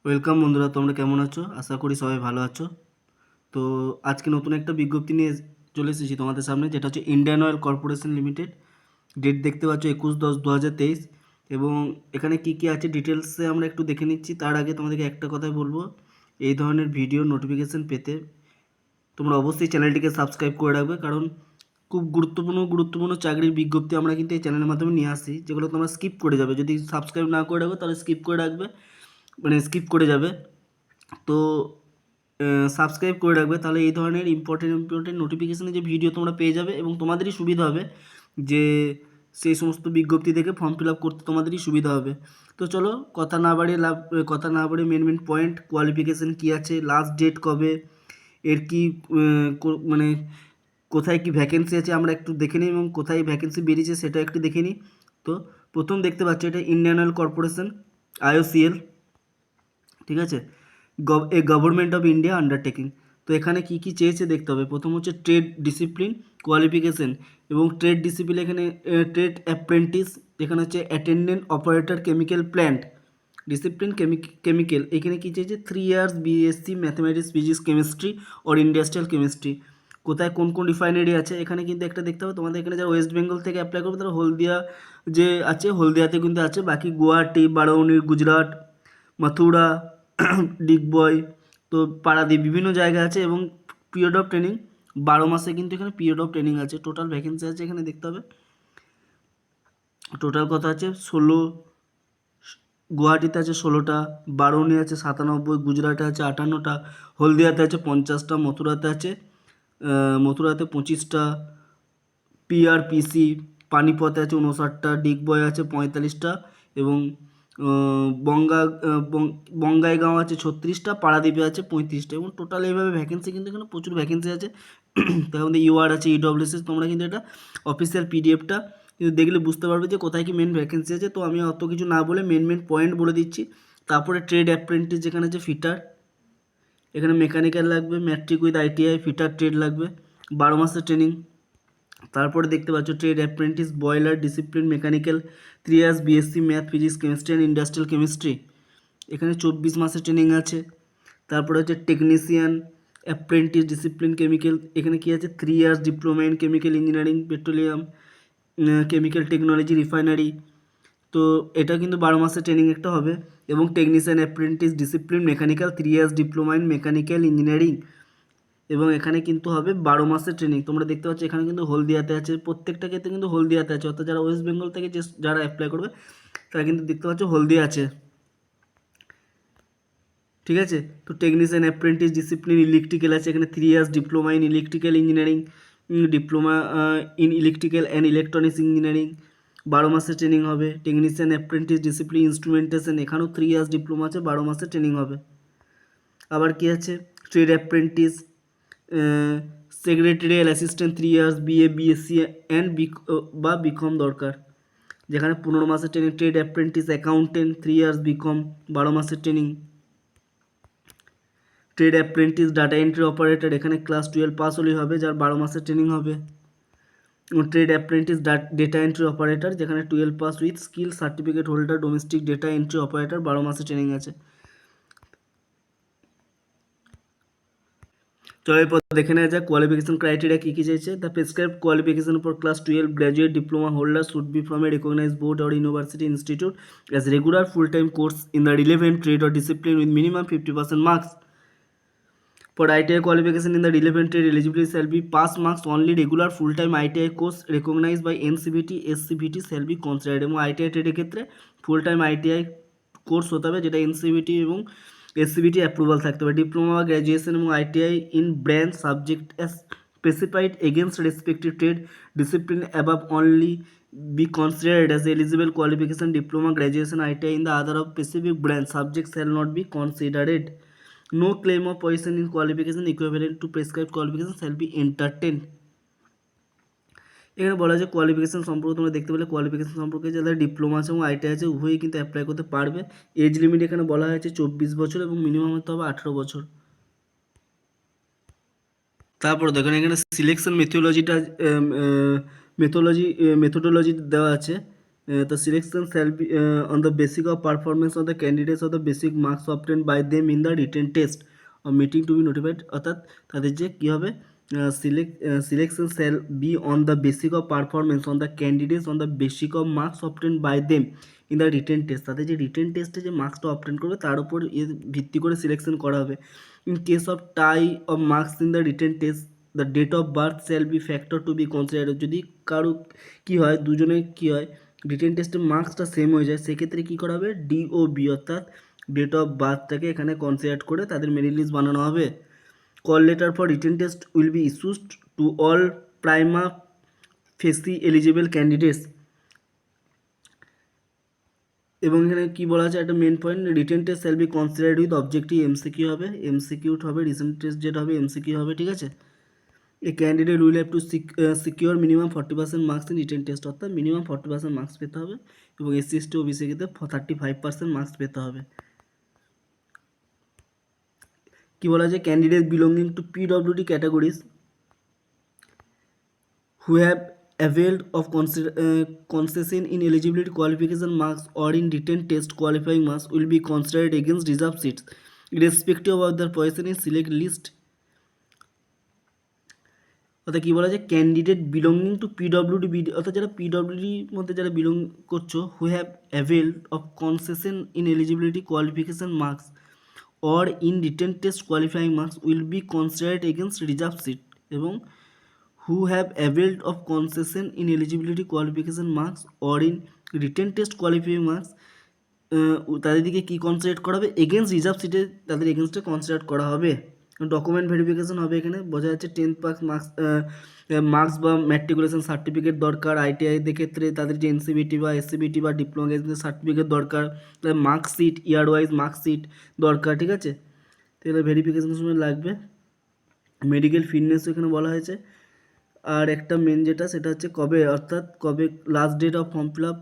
Welcome বন্ধুরা, তোমরা কেমন আছো? আশা করি সবাই ভালো আছো। তো আজকে নতুন একটা বিজ্ঞপ্তি নিয়ে চলে এসেছি তোমাদের সামনে, যেটা হচ্ছে Indian Oil Corporation Limited. Date দেখতে পাচ্ছ 21/10/2023। এবং এখানে কি কি আছে ডিটেলসে আমরা একটু দেখে নিচ্ছি। তার আগে তোমাদেরকে একটা কথাই বলবো, এই ধরনের ভিডিও নোটিফিকেশান পেতে তোমরা অবশ্যই চ্যানেলটিকে সাবস্ক্রাইব করে রাখবে, কারণ খুব গুরুত্বপূর্ণ চাকরির বিজ্ঞপ্তি আমরা কিন্তু এই চ্যানেলের মাধ্যমে নিয়ে আসি, যেগুলো তোমরা স্কিপ করে যাবে। যদি সাবস্ক্রাইব না করে রাখো তাহলে স্কিপ করে রাখবে, মানে স্কিপ করে যাবে। তো সাবস্ক্রাইব করে রাখবে, তাহলে এই ধরনের ইম্পর্টেন্ট নোটিফিকেশানে যে ভিডিও তোমরা পেয়ে যাবে এবং তোমাদেরই সুবিধা হবে, যে সেই সমস্ত বিজ্ঞপ্তি থেকে ফর্ম ফিল আপ করতে তোমাদেরই সুবিধা হবে। তো চলো কথা না বাড়িয়ে মেন পয়েন্ট, কোয়ালিফিকেশান কী আছে, লাস্ট ডেট কবে, এর কি মানে কোথায় কি ভ্যাকেন্সি আছে আমরা একটু দেখে নিই, এবং কোথায় ভ্যাকেন্সি বেরিয়েছে সেটা একটু দেখে নিই। তো প্রথম দেখতে পাচ্ছ এটা ইন্ডিয়ান অয়েল কর্পোরেশন, IOCL, ঠিক আছে, গভর্নমেন্ট অফ ইন্ডিয়া আন্ডারটেকিং। তো এখানে কি কি চেয়েছে দেখতে হবে। প্রথম হচ্ছে ট্রেড ডিসিপ্লিন কোয়ালিফিকেশন, এবং ট্রেড ডিসিপ্লিন এখানে ট্রেড অ্যাপ্রেন্টিস, এখানে হচ্ছে attendant operator chemical plant discipline chemical. এখানে কী চেয়েছে 3 years BSc mathematics physics chemistry or industrial chemistry. কোথায় কোন কোন রিফাইনারি আছে এখানে কিন্তু একটা দেখতে হবে তোমাদের। এখানে যারা ওয়েস্ট বেঙ্গল থেকে অ্যাপ্লাই করবে তারা হলদিয়া যে আছে, হলদিয়াতে কিন্তু আছে। বাকি গুয়াহাটি, বারৌনি, গুজরাট, মথুরা, ডিগবয়, তো পারাদ্বীপ, বিভিন্ন জায়গা আছে। এবং পিরিয়ড অফ ট্রেনিং 12 মাসে কিন্তু এখানে পিরিয়ড অফ ট্রেনিং আছে। টোটাল ভ্যাকেন্সি আছে এখানে দেখতে হবে। টোটাল কথা আছে 16, গুয়াহাটিতে আছে 16টা, বারৌনি আছে 97, গুজরাটে আছে 58টা, হলদিয়াতে আছে 50টা, মথুরাতে 25টা, PRPC পানিপথে আছে 59টা, ডিগবয় আছে 45টা, এবং বঙ্গাইগাঁও আছে 36টা, পারাদ্বীপে আছে 35টা। এবং টোটাল এইভাবে ভ্যাকেন্সি কিন্তু এখানে প্রচুর ভ্যাকেন্সি আছে। তার মধ্যে UR আছে, EWSS। তোমরা কিন্তু এটা অফিসিয়াল PDF-টা কিন্তু দেখলে বুঝতে পারবে যে কোথায় কি মেন ভ্যাকেন্সি আছে। তো আমি অত কিছু না বলে মেন পয়েন্ট বলে দিচ্ছি। তারপরে ট্রেড অ্যাপ্রেন্টিস যেখানে আছে ফিটার, এখানে মেকানিক্যাল লাগবে, matric with ITI, fitter trade লাগবে, 12 মাসের ট্রেনিং। তারপরে দেখতে পাচ্ছ trade apprentice boiler discipline mechanical, 3 years BSc math physics chemistry and industrial chemistry, এখানে 24 মাসের ট্রেনিং আছে। তারপরে হচ্ছে টেকনিশিয়ান অ্যাপ্রেন্টিস ডিসিপ্লিন কেমিক্যাল, এখানে কি আছে 3 years diploma in chemical engineering petroleum chemical technology refinery. তো এটা কিন্তু 12 মাসের ট্রেনিং একটা হবে। এবং technician apprentice discipline mechanical, 3 years diploma in mechanical engineering, এবং এখানে কিন্তু হবে 12 মাসের ট্রেনিং। তোমরা দেখতে পাচ্ছ এখানে কিন্তু হলদিয়াতে আছে, প্রত্যেকটা ক্ষেত্রে কিন্তু হলদিয়াতে আছে। অর্থাৎ যারা ওয়েস্ট বেঙ্গল থেকে যারা অ্যাপ্লাই করবে তারা কিন্তু দেখতে পাচ্ছ হলদিয়া আছে, ঠিক আছে। তো টেকনিশিয়ান অ্যাপ্রেন্টিস ডিসিপ্লিন ইলেকট্রিক্যাল আছে, এখানে 3 years diploma in electrical engineering, diploma in electrical and electronics engineering, 12 মাসের ট্রেনিং হবে। টেকনিশিয়ান অ্যাপ্রেন্টিস ডিসিপ্লিন ইনস্ট্রুমেন্টেশন, এখানেও 3 ইয়ার্স ডিপ্লোমা আছে, 12 মাসের ট্রেনিং হবে। আবার কি আছে trade apprentice secretarial assistant, 3 years BA BSc and বা বিকম দরকার, যেখানে 15 মাসের training. Trade apprentice accountant, 3 years BCom, 12 মাসের training. Trade apprentice data entry operator, এখানে ক্লাস 12 পাস হলেই হবে, যার 12 মাসের ট্রেনিং হবে। Trade apprentice data entry operator, যেখানে 12 pass with skill certificate holder domestic data entry operator, 12 মাসের ট্রেনিং আছে। চলো এরপর দেখে নেওয়া যাক কোয়ালিফিকেশন ক্রাইটেরিয়া কী কী চাইছে। The prescribe qualification for class 12 graduate diploma holder should be from a recognised board or university institute as regular full time course in the relevant trade or discipline with minimum 50% marks. For ITI qualification in the relevant trade, eligibility shall be pass marks only. Regular full time ITI course recognized by NCVT SCVT shall be considered। এবং ITI ট্রেডের ক্ষেত্রে full time ITI course হতে হবে, যেটা NCVT এবং SCVT approval থাকতে হবে। Diploma বা graduation এবং ITI in branch subject as specified against respective trade discipline above only be considered as eligible qualification. Diploma, graduation, ITI in the other of specific branch subject shall not be considered. No claim of position in qualification equivalent to prescribed qualification shall be entertained। এখানে বলা আছে qualification সম্পর্কে তোমরা দেখতে পেলে qualification সম্পর্কে যাদের diploma আছে এবং ITI আছে উভয়ই কিন্তু অ্যাপ্লাই করতে পারবে। এজ লিমিট এখানে বলা হয়েছে 24 বছর এবং মিনিমাম হতে হবে 18 বছর। তারপর দেখেন এখানে সিলেকশন মেথোডোলজি দেওয়া আছে। The selection shall be on the basis of performance of the candidates of the basic marks obtained by them in the written test or meeting to be notified, অর্থাৎ তাদের যে কী হবে selection shall be on the basic of performance on the candidates on the basic of marks obtain by them in the written test, তাদের যে written টেস্টে যে মার্কসটা obtain করবে তার উপর ভিত্তি করে সিলেকশন করা হবে। In case of tie of marks in the written test the date of birth shall be factor to be considered, যদি কারো কী হয় দুজনে কী হয় রিটেন টেস্টের মার্কসটা সেম হয়ে যায় সেক্ষেত্রে কী করা হবে ডিওবি অর্থাৎ ডেট অফ বার্থটাকে এখানে কনসিডার করে তাদের মেরিট লিস্ট বানানো হবে। Call letter for written test will be issued to all prima facie eligible candidates। এবং এখানে কী বলা আছে একটা main point, written test shall be considered with objective MCQ হবে, এমসিকিউ হবে, রিটেন টেস্ট যেটা হবে এমসিকিউ হবে, ঠিক আছে। A candidate will have to secure minimum 40% marks in written test, অর্থাৎ মিনিমাম 40% মার্কস পেতে হবে এবং এসসি এসটি ওবিসি ক্ষেত্রে 35% মার্কস পেতে হবে। কি বলা যায় candidate belonging to PWD categories who have availed of concession in eligibility qualification marks or in written test qualifying marks will be considered against reserved seats irrespective of their position in select list। অর্থাৎ কী বলা যায় candidate belonging to PWD অর্থাৎ যারা পিডব্লিউডির মধ্যে যারা belong করছো who have availed of concession in eligibility qualification marks or in written test qualifying marks will be considered against reserve seat, এবং who have availed of concession in eligibility qualification marks or in written test qualifying marks তাদের দিকে কী consider করা হবে against reserve সিটে তাদের এগেনস্টে consider করা হবে। ডকুমেন্ট ভেরিফিকেশন হবে, এখানে বোঝা যাচ্ছে 10th পাস মার্কস বা ম্যাট্রিকুলেশন সার্টিফিকেট দরকার, আইটিআই ক্ষেত্রে তাদের যে এনসিবিটি বা এসসিবিটি বা ডিপ্লোমা সার্টিফিকেট দরকার, মার্কশিট ইয়ার ওয়াইজ মার্কশিট দরকার, ঠিক আছে। তাহলে ভেরিফিকেশনের সময় লাগবে। মেডিকেল ফিটনেস এখানে বলা হয়েছে। আর একটা মেন যেটা সেটা হচ্ছে কবে অর্থাৎ কবে last date of form fill up,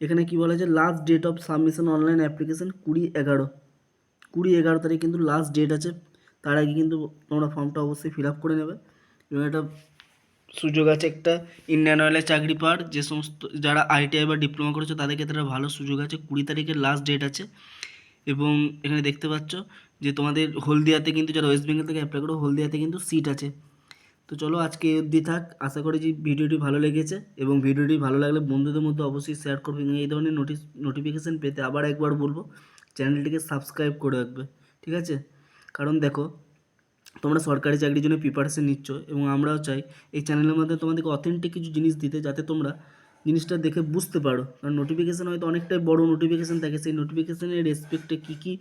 এখানে কী বলা হয়েছে last date of submission online application 20/11 তারিখ কিন্তু লাস্ট ডেট আছে, তার আগে কিন্তু তোমরা ফর্মটা অবশ্যই ফিল আপ করে নেবে। এবং একটা সুযোগ আছে একটা ইন্ডিয়ান অয়েলের চাকরি পাওয়ার, যে সমস্ত যারা আইটিআই বা ডিপ্লোমা করেছে তাদের ক্ষেত্রে ভালো সুযোগ আছে, 20 তারিখের লাস্ট ডেট আছে। এবং এখানে দেখতে পাচ্ছ যে তোমাদের হলদিয়াতে কিন্তু যারা ওয়েস্ট বেঙ্গল থেকে অ্যাপ্লাই করো হলদিয়াতে কিন্তু সিট আছে। তো চলো আজকে অবধি থাক, আশা করি যে ভিডিওটি ভালো লেগেছে এবং ভিডিওটি ভালো লাগলে বন্ধুদের মধ্যে অবশ্যই শেয়ার করবে এবং এই ধরনের নোটিফিকেশান পেতে আবার একবার বলবো চ্যানেলটিকে সাবস্ক্রাইব করে রাখবে, ঠিক আছে। কারণ দেখো তোমরা সরকারি চাকরির জন্য প্রিপারেশন নিচ্ছ এবং আমরাও চাই এই চ্যানেলের মধ্যে তোমাদেরকে অথেন্টিক কিছু জিনিস দিতে যাতে তোমরা জিনিসটা দেখে বুঝতে পারো। কারণ নোটিফিকেশান হয়তো অনেকটাই বড় নোটিফিকেশান থাকে, সেই নোটিফিকেশানের রেসপেক্টে কী কী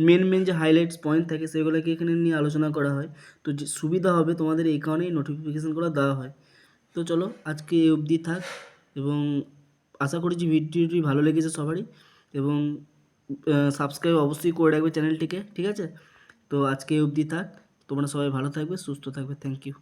মেন যে হাইলাইটস পয়েন্ট থাকে সেগুলোকে এখানে নিয়ে আলোচনা করা হয়। তো যে সুবিধা হবে তোমাদের এই কারণেই নোটিফিকেশানগুলো দেওয়া হয়। তো চলো আজকে এই অবধি থাক এবং আশা করি যে ভিডিওটি ভালো লেগেছে সবারই এবং সাবস্ক্রাইব অবশ্যই করে রাখবে চ্যানেলটিকে, ঠিক আছে। তো আজকে এই অবধি থাক, তোমরা সবাই ভালো থাকবে সুস্থ থাকবে, থ্যাংক ইউ।